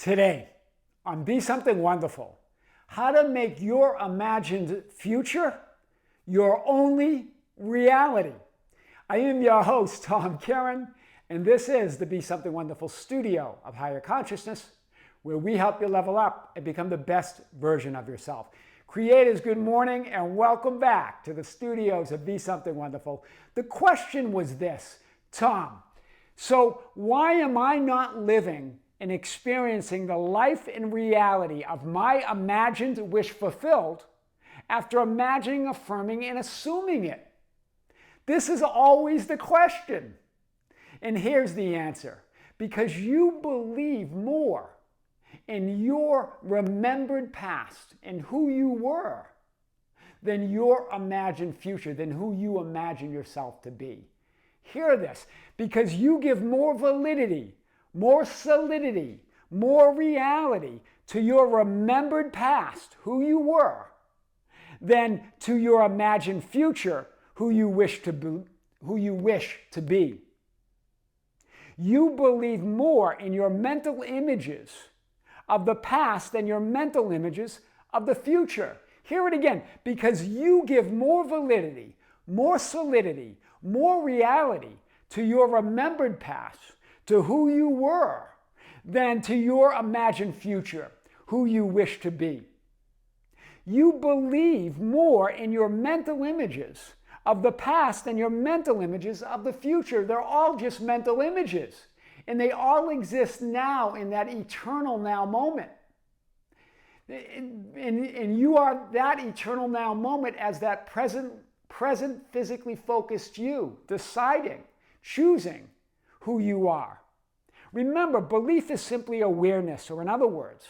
Today, on Be Something Wonderful, how to make your imagined future your only reality. I am your host, Tom Kearin, and this is the Be Something Wonderful studio of higher consciousness, where we help you level up and become the best version of yourself. Creators, good morning and welcome back to the studios of Be Something Wonderful. The question was this, Tom, so why am I not living and experiencing the life and reality of my imagined wish fulfilled after imagining, affirming, and assuming it? This is always the question. And here's the answer. Because you believe more in your remembered past and who you were than your imagined future, than who you imagine yourself to be. Hear this. Because you give more validity, more solidity, more reality to your remembered past, who you were, than to your imagined future, who you wish to be. You believe more in your mental images of the past than your mental images of the future. Hear it again. Because you give more validity, more solidity, more reality to your remembered past, to who you were, than to your imagined future, who you wish to be. You believe more in your mental images of the past than your mental images of the future. They're all just mental images, and they all exist now in that eternal now moment. And you are that eternal now moment as that present physically focused you, deciding, choosing who you are. Remember, belief is simply awareness, or in other words,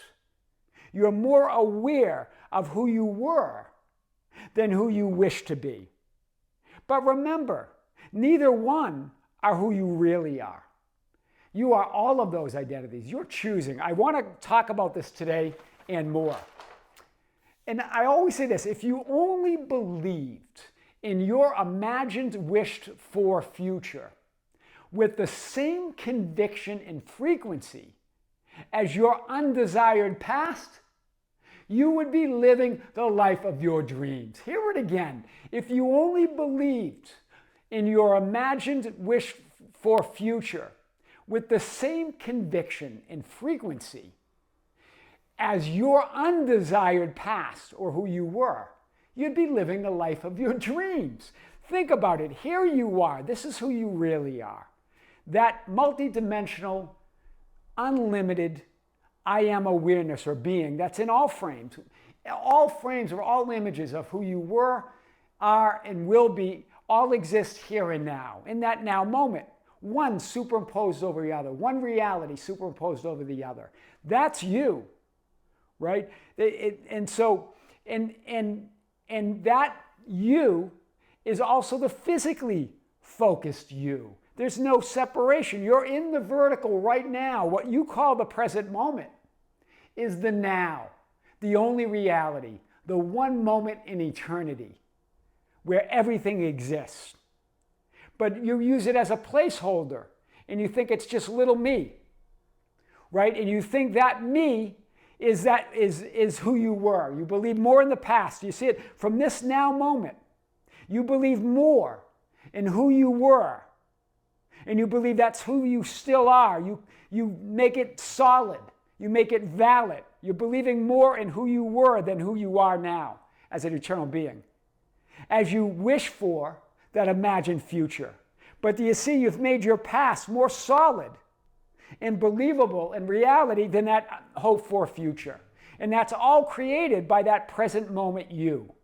you're more aware of who you were than who you wish to be. But remember, neither one are who you really are. You are all of those identities. You're choosing. I want to talk about this today and more. And I always say this, if you only believed in your imagined wished for future with the same conviction and frequency as your undesired past, you would be living the life of your dreams. Hear it again. If you only believed in your imagined wish for future with the same conviction and frequency as your undesired past or who you were, you'd be living the life of your dreams. Think about it. Here you are. This is who you really are. That multidimensional, unlimited I am awareness or being that's in all frames. All frames or all images of who you were, are, and will be all exist here and now, in that now moment. One superimposed over the other. One reality superimposed over the other. That's you, right? And that you is also the physically focused you. There's no separation. You're in the vertical right now. What you call the present moment is the now, the only reality, the one moment in eternity where everything exists. But you use it as a placeholder and you think it's just little me, right? And you think that me is who you were. You believe more in the past. You see it from this now moment. You believe more in who you were. And you believe that's who you still are. You make it solid. You make it valid. You're believing more in who you were than who you are now as an eternal being, as you wish for that imagined future. But do you see, you've made your past more solid and believable in reality than that hope for future. And that's all created by that present moment you,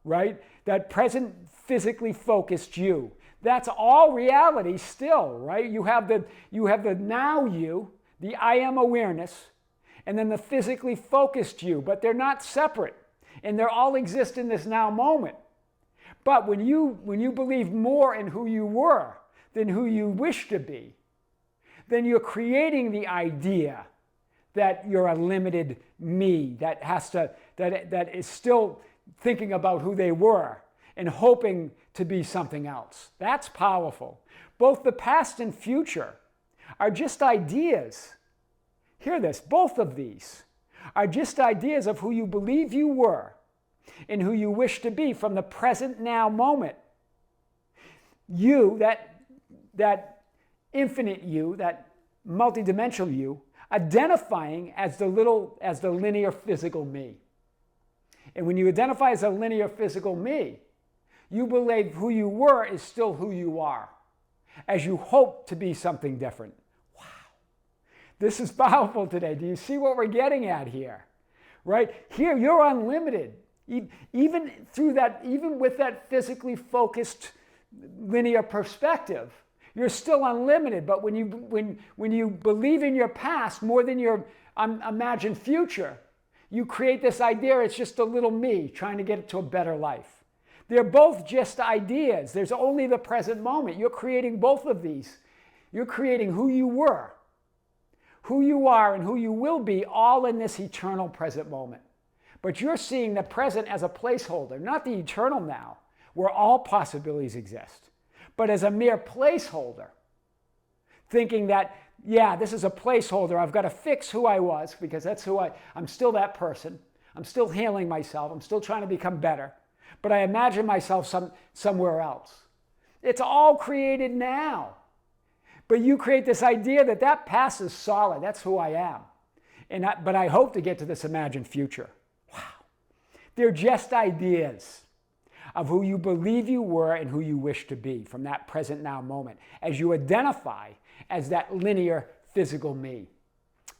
right? That present physically focused you. That's all reality still, right? You have the now you, the I am awareness, and then the physically focused you, but they're not separate, and they all exist in this now moment. But when you believe more in who you were than who you wish to be, then you're creating the idea that you're a limited me that is still thinking about who they were and hoping to be something else. That's powerful. Both the past and future are just ideas. hear this, both of these are just ideas of who you believe you were and who you wish to be from the present now moment. You, that infinite you, that multidimensional you, identifying as the linear physical me. And when you identify as a linear physical me, you believe who you were is still who you are, as you hope to be something different. Wow. This is powerful today. Do you see what we're getting at here? Right? Here, you're unlimited. Even with that physically focused linear perspective, you're still unlimited. But when you believe in your past more than your imagined future, you create this idea it's just a little me trying to get it to a better life. They're both just ideas. There's only the present moment. You're creating both of these. You're creating who you were, who you are, and who you will be, all in this eternal present moment. But you're seeing the present as a placeholder, not the eternal now, where all possibilities exist, but as a mere placeholder, thinking that, yeah, this is a placeholder. I've got to fix who I was because that's I'm still that person. I'm still healing myself. I'm still trying to become better. But I imagine myself somewhere else. It's all created now. But you create this idea that past is solid. That's who I am. But I hope to get to this imagined future. Wow. They're just ideas of who you believe you were and who you wish to be from that present now moment as you identify as that linear physical me.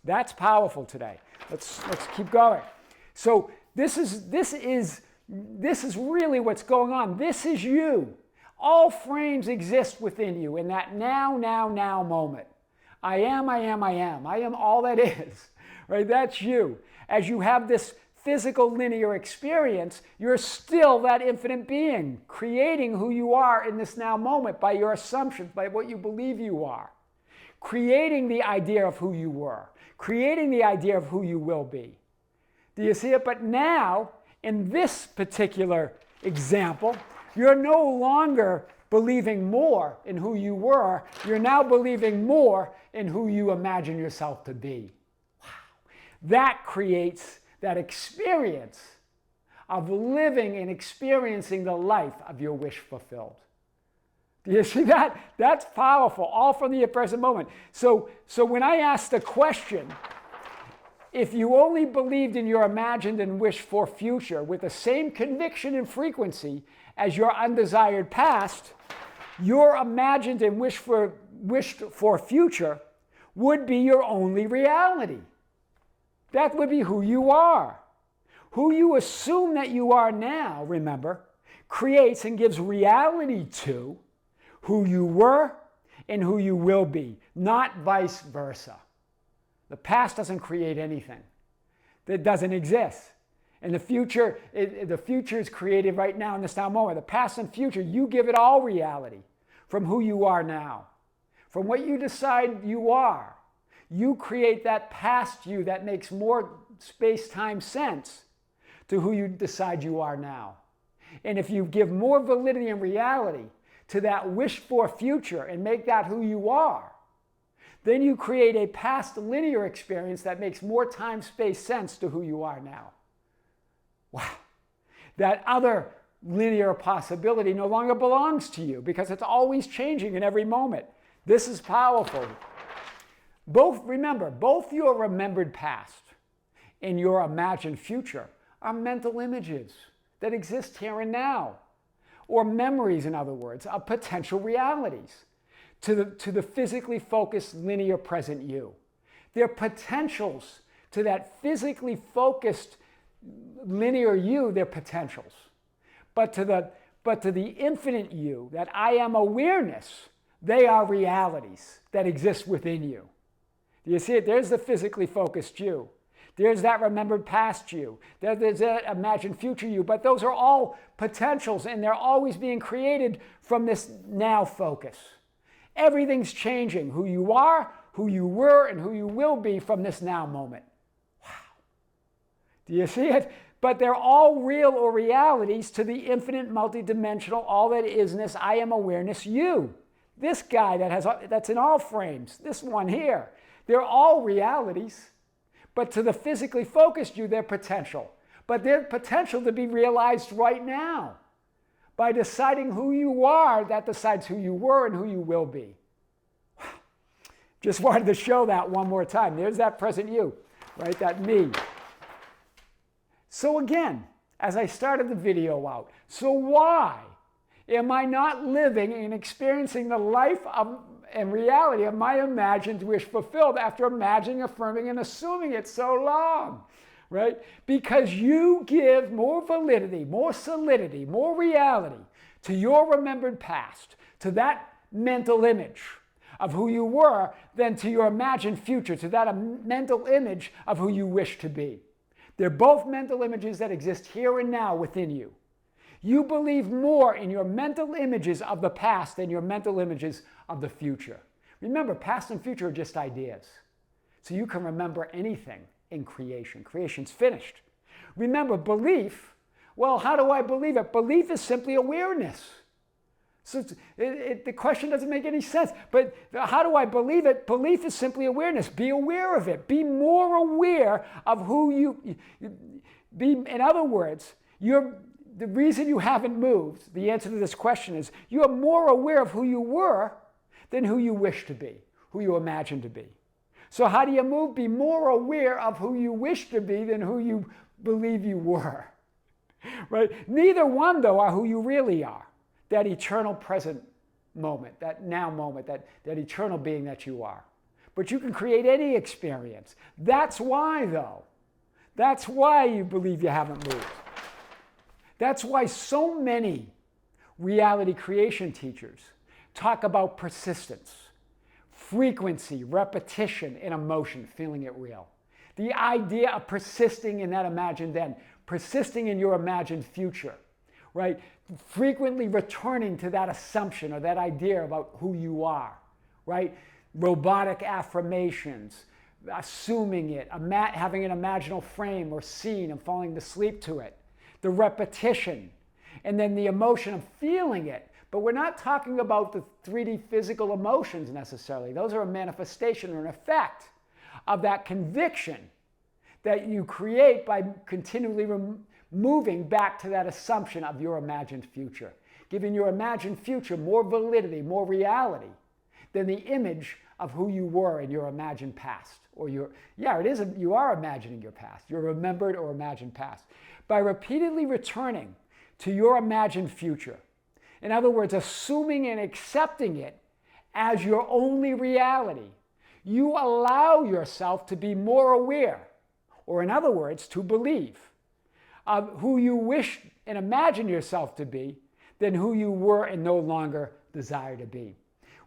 That's powerful today. Let's keep going. So this is really what's going on. This is you. All frames exist within you in that now moment. I am all that is. Right? That's you. As you have this physical linear experience, you're still that infinite being, creating who you are in this now moment by your assumptions, by what you believe you are, creating the idea of who you were, creating the idea of who you will be. Do you see it? But now, in this particular example, you're no longer believing more in who you were. You're now believing more in who you imagine yourself to be. Wow. That creates that experience of living and experiencing the life of your wish fulfilled. Do you see that? That's powerful, all from the present moment. So when I ask the question, if you only believed in your imagined and wished for future with the same conviction and frequency as your undesired past, your imagined and wished for future would be your only reality. That would be who you are. Who you assume that you are now, remember, creates and gives reality to who you were and who you will be, not vice versa. The past doesn't create anything. That doesn't exist. And the future is created right now in this now moment. The past and future, you give it all reality from who you are now. From what you decide you are. You create that past you that makes more space-time sense to who you decide you are now. And if you give more validity and reality to that wished-for future and make that who you are, then you create a past linear experience that makes more time-space sense to who you are now. Wow. That other linear possibility no longer belongs to you because it's always changing in every moment. This is powerful. Remember, both your remembered past and your imagined future are mental images that exist here and now, or memories, in other words, of potential realities to the physically focused linear present you. They're potentials to that physically focused linear you, they're potentials. But to the infinite you, that I am awareness, they are realities that exist within you. Do you see it? There's the physically focused you. There's that remembered past you. There's that imagined future you. But those are all potentials, and they're always being created from this now focus. Everything's changing. Who you are, who you were, and who you will be from this now moment. Wow. Do you see it? But they're all real or realities to the infinite, multidimensional, all that isness, I am awareness, you. This guy that's in all frames, this one here. They're all realities But to the physically focused you, they're potential. But they're potential to be realized right now. By deciding who you are, that decides who you were and who you will be. Just wanted to show that one more time. There's that present you, right? That me. So again, as I started the video out, so why am I not living and experiencing the life and reality of my imagined wish fulfilled after imagining, affirming, and assuming it so long? Right? Because you give more validity, more solidity, more reality to your remembered past, to that mental image of who you were, than to your imagined future, to that mental image of who you wish to be. They're both mental images that exist here and now within you. You believe more in your mental images of the past than your mental images of the future. Remember, past and future are just ideas. So you can remember anything in creation. Creation's finished. Remember, belief, well, how do I believe it? Belief is simply awareness. So the question doesn't make any sense. But how do I believe it? Belief is simply awareness. Be aware of it. Be more aware of who you be. In other words, the reason you haven't moved, the answer to this question is you are more aware of who you were than who you wish to be, who you imagine to be. So how do you move? Be more aware of who you wish to be than who you believe you were. Right? Neither one, though, are who you really are. That eternal present moment, that now moment, that eternal being that you are. But you can create any experience. That's why, though. That's why you believe you haven't moved. That's why so many reality creation teachers talk about persistence, frequency, repetition, and emotion, feeling it real. The idea of persisting in that imagined then, persisting in your imagined future, right? Frequently returning to that assumption or that idea about who you are, right? Robotic affirmations, assuming it, having an imaginal frame or scene and falling asleep to it. The repetition, and then the emotion of feeling it. But we're not talking about the 3D physical emotions necessarily. Those are a manifestation or an effect of that conviction that you create by continually moving back to that assumption of your imagined future, giving your imagined future more validity, more reality than the image of who you were in your imagined past. Or you are imagining your past, your remembered or imagined past. By repeatedly returning to your imagined future, in other words, assuming and accepting it as your only reality, you allow yourself to be more aware, or in other words, to believe, of who you wish and imagine yourself to be than who you were and no longer desire to be.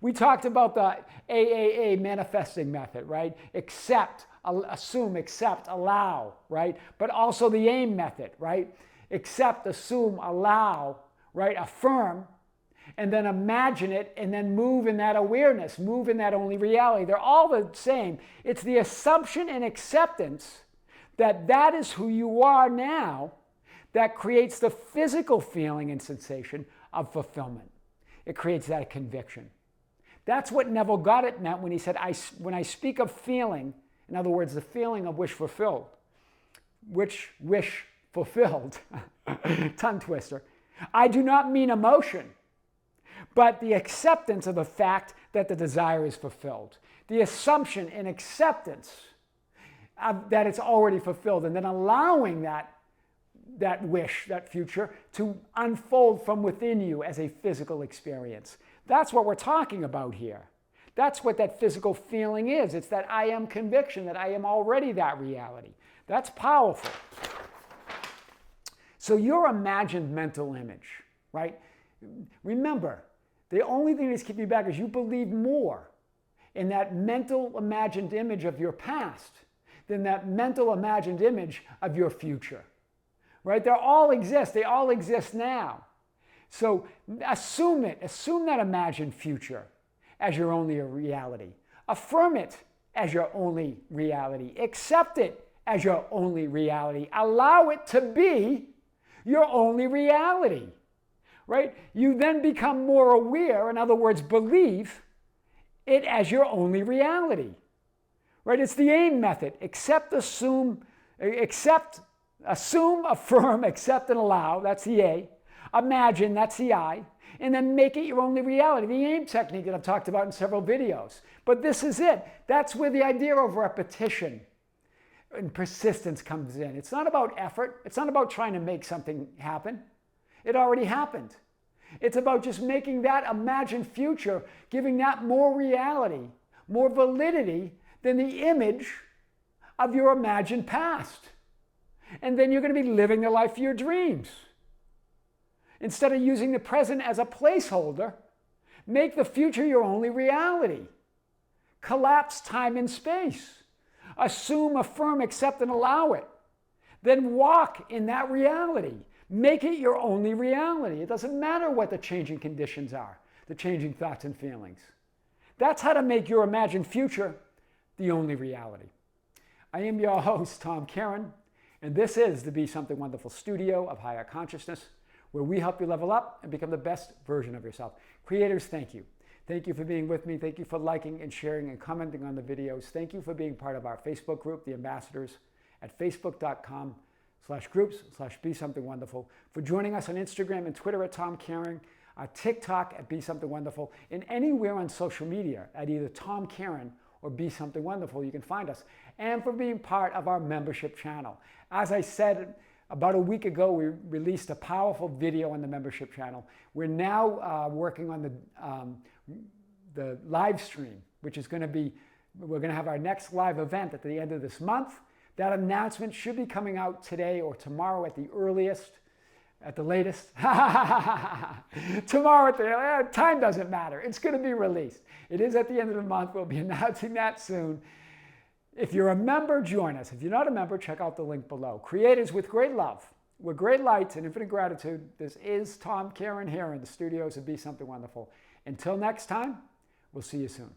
We talked about the AAA manifesting method, right? Accept, assume, accept, allow, right? But also the AIM method, right? Accept, assume, allow, right? Affirm, and then imagine it, and then move in that awareness, move in that only reality. They're all the same. It's the assumption and acceptance that that is who you are now that creates the physical feeling and sensation of fulfillment. It creates that conviction. That's what Neville Goddard meant when he said, when I speak of feeling, in other words, the feeling of wish fulfilled, tongue twister, I do not mean emotion, but the acceptance of the fact that the desire is fulfilled. The assumption and acceptance that it's already fulfilled, and then allowing that wish, that future, to unfold from within you as a physical experience. That's what we're talking about here. That's what that physical feeling is. It's that I am conviction, that I am already that reality. That's powerful. So your imagined mental image, right? Remember, the only thing that's keeping you back is you believe more in that mental imagined image of your past than that mental imagined image of your future, right? They all exist. They all exist now. So assume it. Assume that imagined future as your only reality. Affirm it as your only reality. Accept it as your only reality. Allow it to be your only reality, right? You then become more aware, in other words, believe it as your only reality, right? It's the AIM method. Accept, affirm, accept, and allow. That's the A. Imagine, that's the I. And then make it your only reality. The AIM technique that I've talked about in several videos. But this is it. That's where the idea of repetition and persistence comes in. It's not about effort. It's not about trying to make something happen. It already happened. It's about just making that imagined future, giving that more reality, more validity than the image of your imagined past. And then you're going to be living the life of your dreams. Instead of using the present as a placeholder, make the future your only reality. Collapse time and space. Assume, affirm, accept, and allow it. Then walk in that reality. Make it your only reality. It doesn't matter what the changing conditions are, the changing thoughts and feelings. That's how to make your imagined future the only reality. I am your host, Tom Kearin, and this is the Be Something Wonderful studio of higher consciousness, where we help you level up and become the best version of yourself. Creators, thank you. Thank you for being with me. Thank you for liking and sharing and commenting on the videos. Thank you for being part of our Facebook group, The Ambassadors, at facebook.com/groups/Be Something Wonderful. For joining us on Instagram and Twitter at Tom Kearin, TikTok at Be Something Wonderful, and anywhere on social media at either Tom Kearin or Be Something Wonderful, you can find us. And for being part of our membership channel. As I said, about a week ago, we released a powerful video on the membership channel. We're now working on the live stream, which is going to be, we're going to have our next live event at the end of this month. That announcement should be coming out today or tomorrow at the earliest, at the latest. Tomorrow at the time doesn't matter. It's going to be released. It is at the end of the month. We'll be announcing that soon. If you're a member, join us. If you're not a member, check out the link below. Creators with great love, with great light and infinite gratitude, this is Tom Kearin here in the studios of Be Something Wonderful. Until next time, we'll see you soon.